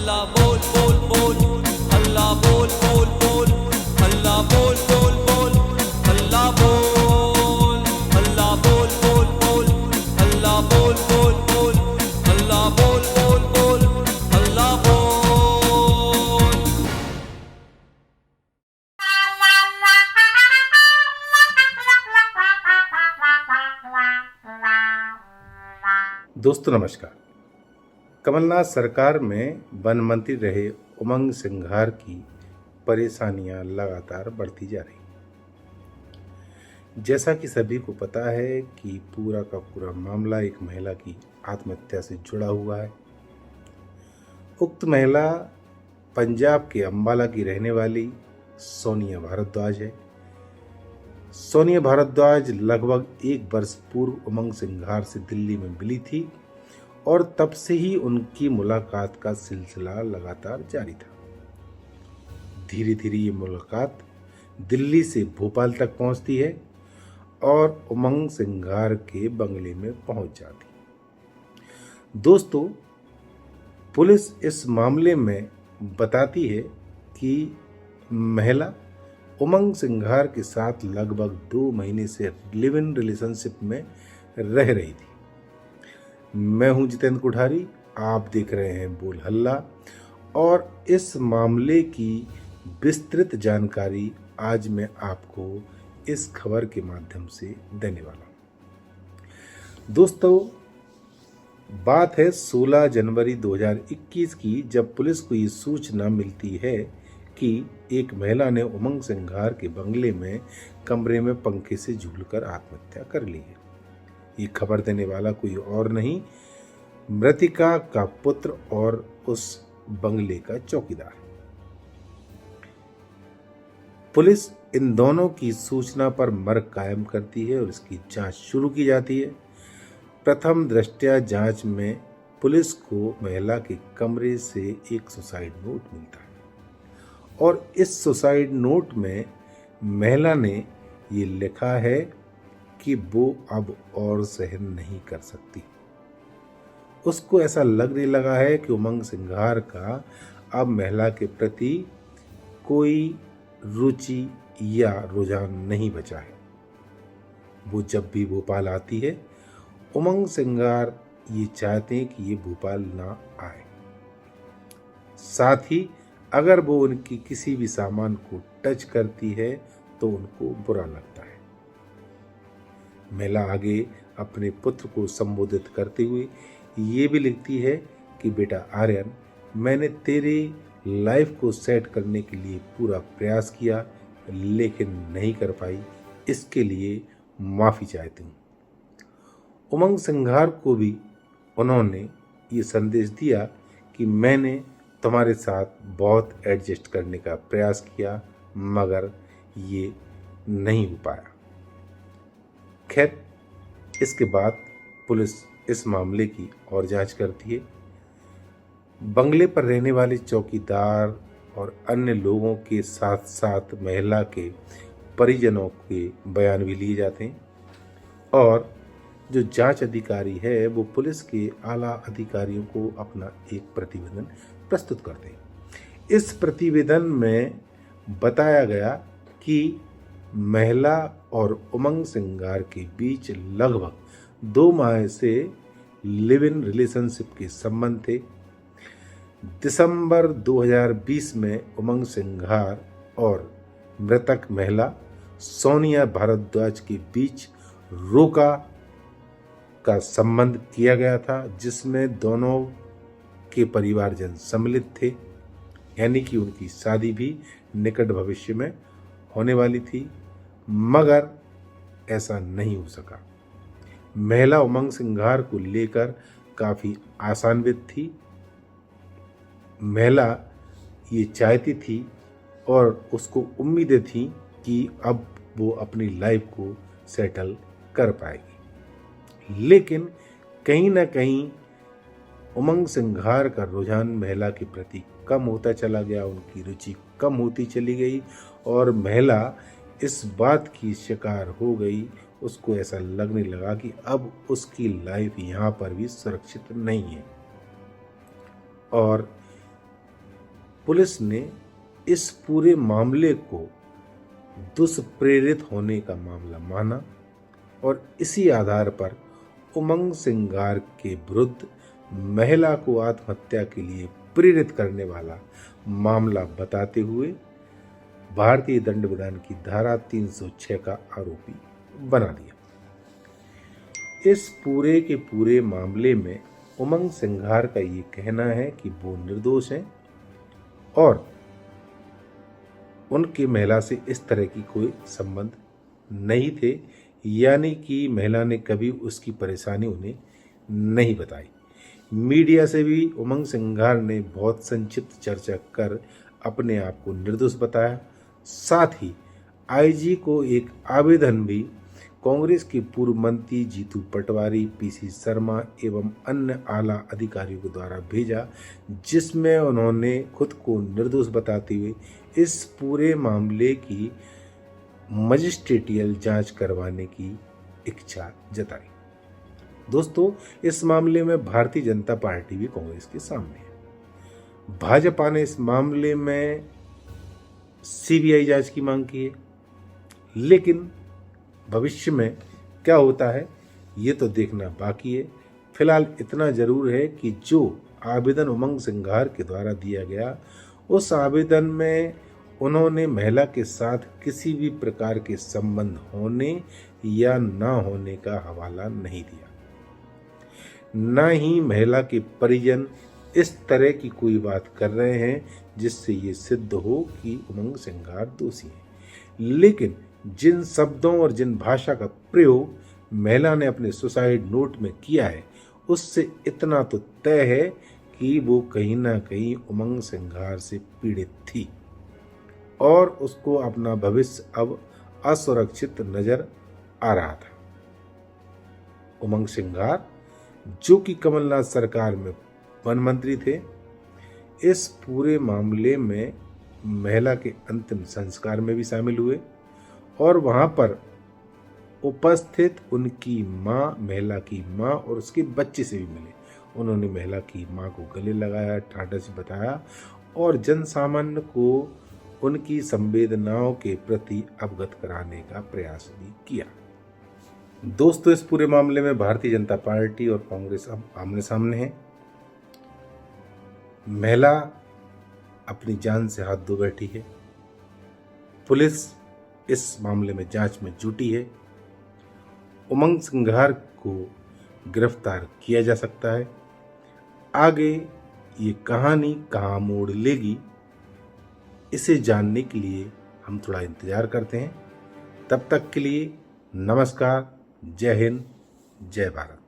अल्लाह बोल बोल बोल, अल्लाह बोल बोल बोल, अल्लाह बोल बोल बोल, अल्लाह बोल, अल्लाह बोल बोल बोल, अल्लाह बोल बोल बोल, अल्लाह बोल बोल बोल, अल्लाह बोल। दोस्तों नमस्कार। कमलनाथ सरकार में वन मंत्री रहे उमंग सिंघार की परेशानियां लगातार बढ़ती जा रही। जैसा कि सभी को पता है कि पूरा का पूरा मामला एक महिला की आत्महत्या से जुड़ा हुआ है। उक्त महिला पंजाब के अंबाला की रहने वाली सोनिया भारद्वाज है। सोनिया भारद्वाज लगभग 1 वर्ष पूर्व उमंग सिंघार से दिल्ली में मिली थी और तब से ही उनकी मुलाकात का सिलसिला लगातार जारी था। धीरे धीरे ये मुलाकात दिल्ली से भोपाल तक पहुंचती है और उमंग सिंघार के बंगले में पहुंच जाती। दोस्तों, पुलिस इस मामले में बताती है कि महिला उमंग सिंघार के साथ लगभग 2 महीने से लिव इन रिलेशनशिप में रह रही थी। मैं हूं जितेंद्र कोठारी, आप देख रहे हैं बोल हल्ला, और इस मामले की विस्तृत जानकारी आज मैं आपको इस खबर के माध्यम से देने वाला हूं। दोस्तों, बात है 16 जनवरी 2021 की, जब पुलिस को ये सूचना मिलती है कि एक महिला ने उमंग सिंघार के बंगले में कमरे में पंखे से झूलकर आत्महत्या कर ली है। ये खबर देने वाला कोई और नहीं, मृतिका का पुत्र और उस बंगले का चौकीदार। पुलिस इन दोनों की सूचना पर मर्ग कायम करती है और इसकी जांच शुरू की जाती है। प्रथम दृष्टया जांच में पुलिस को महिला के कमरे से एक सुसाइड नोट मिलता है और इस सुसाइड नोट में महिला ने ये लिखा है कि वो अब और सहन नहीं कर सकती। उसको ऐसा लगने लगा है कि उमंग सिंघार का अब महिला के प्रति कोई रुचि या रुझान नहीं बचा है। वो जब भी भोपाल आती है, उमंग सिंघार ये चाहते हैं कि ये भोपाल ना आए। साथ ही अगर वो उनकी किसी भी सामान को टच करती है तो उनको बुरा लगता है। महिला आगे अपने पुत्र को संबोधित करते हुए ये भी लिखती है कि बेटा आर्यन, मैंने तेरे लाइफ को सेट करने के लिए पूरा प्रयास किया लेकिन नहीं कर पाई, इसके लिए माफ़ी चाहती हूँ। उमंग सिंघार को भी उन्होंने ये संदेश दिया कि मैंने तुम्हारे साथ बहुत एडजस्ट करने का प्रयास किया मगर ये नहीं हो पाया। खैर, इसके बाद पुलिस इस मामले की और जांच करती है। बंगले पर रहने वाले चौकीदार और अन्य लोगों के साथ साथ महिला के परिजनों के बयान भी लिए जाते हैं और जो जांच अधिकारी है वो पुलिस के आला अधिकारियों को अपना एक प्रतिवेदन प्रस्तुत करते हैं। इस प्रतिवेदन में बताया गया कि महिला और उमंग सिंघार के बीच लगभग 2 माह से लिव इन रिलेशनशिप के संबंध थे। दिसंबर 2020 में उमंग सिंघार और मृतक महिला सोनिया भारद्वाज के बीच रोका का संबंध किया गया था, जिसमें दोनों के परिवारजन सम्मिलित थे, यानी कि उनकी शादी भी निकट भविष्य में होने वाली थी, मगर ऐसा नहीं हो सका। महिला उमंग सिंघार को लेकर काफ़ी आशान्वित थी। महिला ये चाहती थी और उसको उम्मीदें थी कि अब वो अपनी लाइफ को सेटल कर पाएगी, लेकिन कहीं ना कहीं उमंग सिंघार का रुझान महिला के प्रति कम होता चला गया, उनकी रुचि कम होती चली गई और महिला इस बात की शिकार हो गई। उसको ऐसा लगने लगा कि अब उसकी लाइफ यहाँ पर भी सुरक्षित नहीं है और पुलिस ने इस पूरे मामले को दुष्प्रेरित होने का मामला माना और इसी आधार पर उमंग सिंघार के विरुद्ध महिला को आत्महत्या के लिए प्रेरित करने वाला मामला बताते हुए भारतीय दंड विधान की धारा 306 का आरोपी बना दिया। इस पूरे के पूरे मामले में उमंग सिंघार का ये कहना है कि वो निर्दोष हैं और उनके महिला से इस तरह की कोई संबंध नहीं थे, यानी कि महिला ने कभी उसकी परेशानी उन्हें नहीं बताई। मीडिया से भी उमंग सिंघार ने बहुत संक्षिप्त चर्चा कर अपने आप को निर्दोष बताया। साथ ही आईजी को एक आवेदन भी कांग्रेस के पूर्व मंत्री जीतू पटवारी, पीसी शर्मा एवं अन्य आला अधिकारियों के द्वारा भेजा, जिसमें उन्होंने खुद को निर्दोष बताते हुए इस पूरे मामले की मजिस्ट्रेटियल जांच करवाने की इच्छा जताई। दोस्तों, इस मामले में भारतीय जनता पार्टी भी कांग्रेस के सामने है। भाजपा ने इस मामले में सीबीआई जांच की मांग की है, लेकिन भविष्य में क्या होता है ये तो देखना बाकी है। फिलहाल इतना जरूर है कि जो आवेदन उमंग सिंघार के द्वारा दिया गया, उस आवेदन में उन्होंने महिला के साथ किसी भी प्रकार के संबंध होने या ना होने का हवाला नहीं दिया। न ही महिला के परिजन इस तरह की कोई बात कर रहे हैं जिससे ये सिद्ध हो कि उमंग सिंघार दोषी है। लेकिन जिन शब्दों और जिन भाषा का प्रयोग महिला ने अपने सुसाइड नोट में किया है, उससे इतना तो तय है कि वो कहीं ना कहीं उमंग सिंघार से पीड़ित थी और उसको अपना भविष्य अब असुरक्षित नजर आ रहा था। उमंग सिंघार, जो कि कमलनाथ सरकार में वन मंत्री थे, इस पूरे मामले में महिला के अंतिम संस्कार में भी शामिल हुए और वहां पर उपस्थित उनकी माँ, महिला की माँ और उसके बच्चे से भी मिले। उन्होंने महिला की माँ को गले लगाया, ठाठस बताया और जन सामान्य को उनकी संवेदनाओं के प्रति अवगत कराने का प्रयास भी किया। दोस्तों, इस पूरे मामले में भारतीय जनता पार्टी और कांग्रेस अब आमने सामने है। महिला अपनी जान से हाथ धो बैठी है। पुलिस इस मामले में जांच में जुटी है। उमंग सिंघार को गिरफ्तार किया जा सकता है। आगे ये कहानी कहाँ मोड़ लेगी, इसे जानने के लिए हम थोड़ा इंतजार करते हैं। तब तक के लिए नमस्कार, जय हिंद, जय भारत।